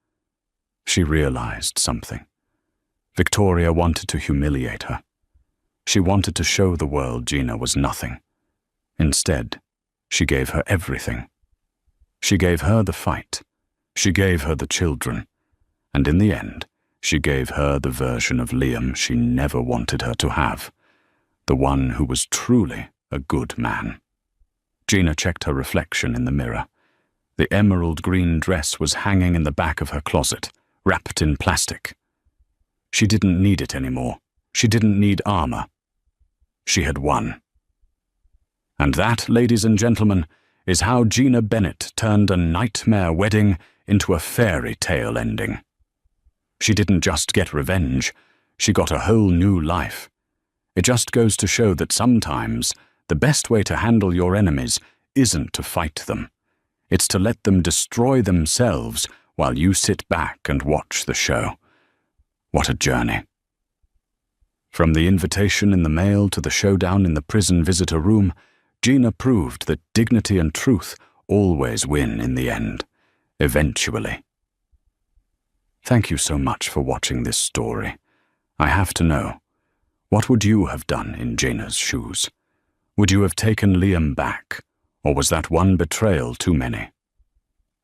she realized something. Victoria wanted to humiliate her. She wanted to show the world Gina was nothing. Instead, she gave her everything. She gave her the fight. She gave her the children. And in the end, she gave her the version of Liam she never wanted her to have, the one who was truly a good man. Gina checked her reflection in the mirror. The emerald green dress was hanging in the back of her closet, wrapped in plastic. She didn't need it anymore. She didn't need armor. She had won. And that, ladies and gentlemen, is how Gina Bennett turned a nightmare wedding into a fairy tale ending. She didn't just get revenge, she got a whole new life. It just goes to show that sometimes the best way to handle your enemies isn't to fight them. It's to let them destroy themselves while you sit back and watch the show. What a journey. From the invitation in the mail to the showdown in the prison visitor room, Gina proved that dignity and truth always win in the end, eventually. Thank you so much for watching this story. I have to know, what would you have done in Gina's shoes? Would you have taken Liam back, or was that one betrayal too many?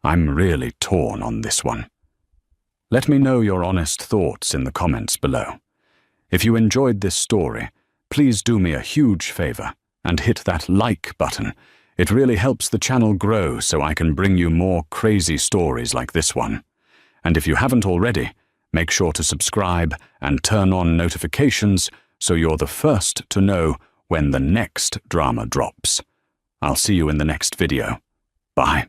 I'm really torn on this one. Let me know your honest thoughts in the comments below. If you enjoyed this story, please do me a huge favor and hit that like button. It really helps the channel grow so I can bring you more crazy stories like this one. And if you haven't already, make sure to subscribe and turn on notifications so you're the first to know when the next drama drops. I'll see you in the next video. Bye.